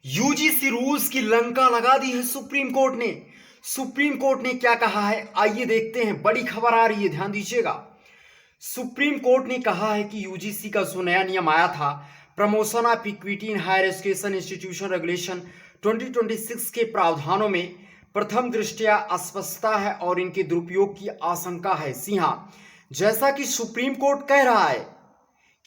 UGC rules की लंका लगा दी है सुप्रीम कोर्ट ने। सुप्रीम कोर्ट ने क्या कहा है, आइए देखते हैं। बड़ी खबर आ रही है, ध्यान दीजिएगा। सुप्रीम कोर्ट ने कहा है कि यूजीसी का जो नया नियम आया था, promotion of equity in higher education institution regulation 2026 के प्रावधानों में प्रथम दृष्टया अस्पष्टता है और इनके दुरुपयोग की आशंका है। जी हां, जैसा कि सुप्रीम कोर्ट कह रहा है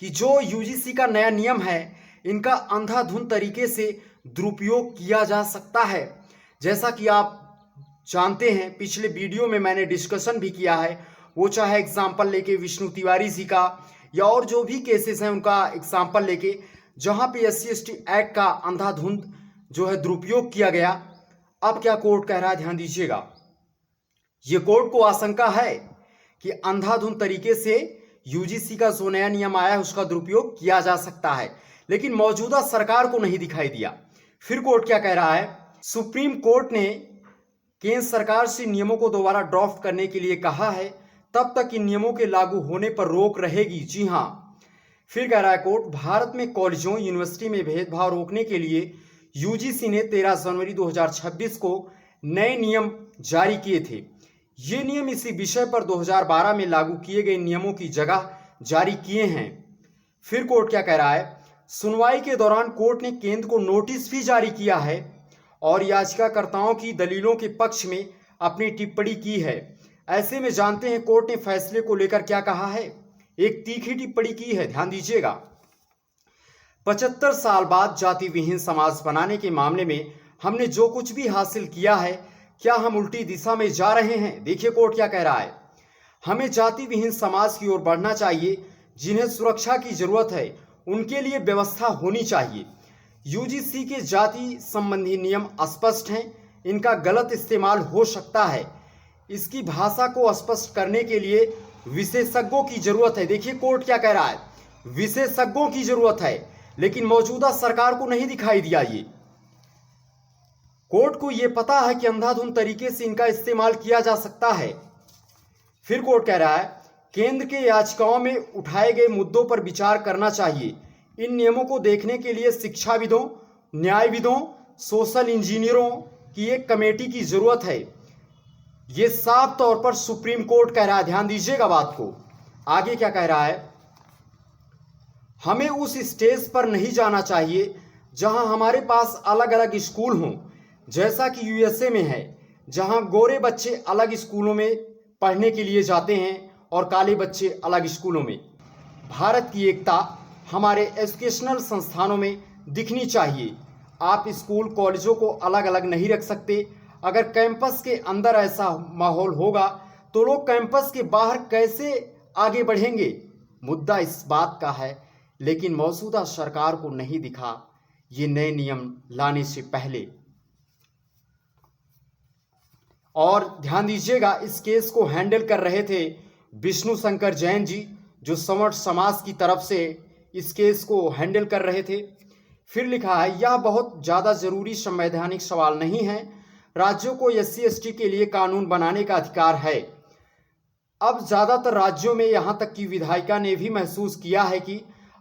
कि जो यूजीसी का नया नियम है, इनका अंधाधुंध तरीके से दुरुपयोग किया जा सकता है। जैसा कि आप जानते हैं, पिछले वीडियो में मैंने डिस्कशन भी किया है, वो चाहे एग्जाम्पल लेके विष्णु तिवारी जी का या और जो भी केसेस हैं उनका एग्जाम्पल लेके, जहां पे SC/ST एक्ट का अंधाधुंध जो है दुरुपयोग किया गया। अब क्या कोर्ट कह रहा है, ध्यान दीजिएगा। ये कोर्ट को आशंका है कि अंधाधुंध तरीके से यूजीसी का जो नया नियम आया है उसका दुरुपयोग किया जा सकता है, लेकिन मौजूदा सरकार को नहीं दिखाई दिया। फिर कोर्ट क्या कह रहा है, सुप्रीम कोर्ट ने केंद्र सरकार से नियमों को दोबारा ड्राफ्ट करने के लिए कहा है, तब तक इन नियमों के लागू होने पर रोक रहेगी। जी हां, फिर कह रहा है कोर्ट, भारत में कॉलेजों यूनिवर्सिटी में भेदभाव रोकने के लिए यूजीसी ने 13 जनवरी 2026 को नए नियम जारी किए थे। ये नियम इसी विषय पर 2012 में लागू किए गए नियमों की जगह जारी किए हैं। फिर कोर्ट क्या कह रहा है, सुनवाई के दौरान कोर्ट ने केंद्र को नोटिस भी जारी किया है और याचिकाकर्ताओं की दलीलों के पक्ष में अपनी टिप्पणी की है। ऐसे में जानते हैं कोर्ट ने फैसले को लेकर क्या कहा है। एक तीखी टिप्पणी की है, ध्यान दीजिएगा। 75 साल बाद जाति विहीन समाज बनाने के मामले में हमने जो कुछ भी हासिल किया है, क्या हम उल्टी दिशा में जा रहे हैं? देखिए कोर्ट क्या कह रहा है, हमें जाति विहीन समाज की ओर बढ़ना चाहिए। जिन्हें सुरक्षा की जरूरत है उनके लिए व्यवस्था होनी चाहिए। यूजीसी के जाति संबंधी नियम अस्पष्ट हैं, इनका गलत इस्तेमाल हो सकता है। इसकी भाषा को स्पष्ट करने के लिए विशेषज्ञों की जरूरत है। देखिए कोर्ट क्या कह रहा है, विशेषज्ञों की जरूरत है, लेकिन मौजूदा सरकार को नहीं दिखाई दिया। ये कोर्ट को यह पता है कि अंधाधुंध तरीके से इनका इस्तेमाल किया जा सकता है। फिर कोर्ट कह रहा है, केंद्र के याचिकाओं में उठाए गए मुद्दों पर विचार करना चाहिए। इन नियमों को देखने के लिए शिक्षाविदों, न्यायविदों, सोशल इंजीनियरों की एक कमेटी की जरूरत है। यह साफ तौर पर सुप्रीम कोर्ट कह रहा है, ध्यान दीजिएगा बात को। आगे क्या कह रहा है, हमें उस स्टेज पर नहीं जाना चाहिए जहां हमारे पास अलग अलग स्कूल हों, जैसा कि यूएसए में है, जहां गोरे बच्चे अलग स्कूलों में पढ़ने के लिए जाते हैं और काले बच्चे अलग स्कूलों में। भारत की एकता हमारे एजुकेशनल संस्थानों में दिखनी चाहिए। आप स्कूल कॉलेजों को अलग अलग नहीं रख सकते। अगर कैंपस के अंदर ऐसा माहौल होगा तो लोग कैंपस के बाहर कैसे आगे बढ़ेंगे? मुद्दा इस बात का है, लेकिन मौजूदा सरकार को नहीं दिखा ये नए नियम लाने से पहले। और ध्यान दीजिएगा, इस केस को हैंडल कर रहे थे विष्णु शंकर जैन जी, जो सवर्ण समाज की तरफ से इस केस को हैंडल कर रहे थे। फिर लिखा है, यह बहुत ज़्यादा जरूरी संवैधानिक सवाल नहीं है। राज्यों को SC/ST के लिए कानून बनाने का अधिकार है। अब ज़्यादातर राज्यों में, यहाँ तक कि विधायिका ने भी महसूस किया है कि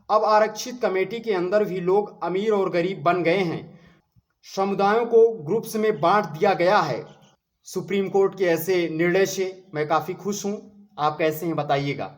अब आरक्षित कमेटी के अंदर भी लोग अमीर और गरीब बन गए हैं। समुदायों को ग्रुप्स में बांट दिया गया है। सुप्रीम कोर्ट के ऐसे निर्णय से मैं काफ़ी खुश हूँ। आप कैसे हैं बताइएगा।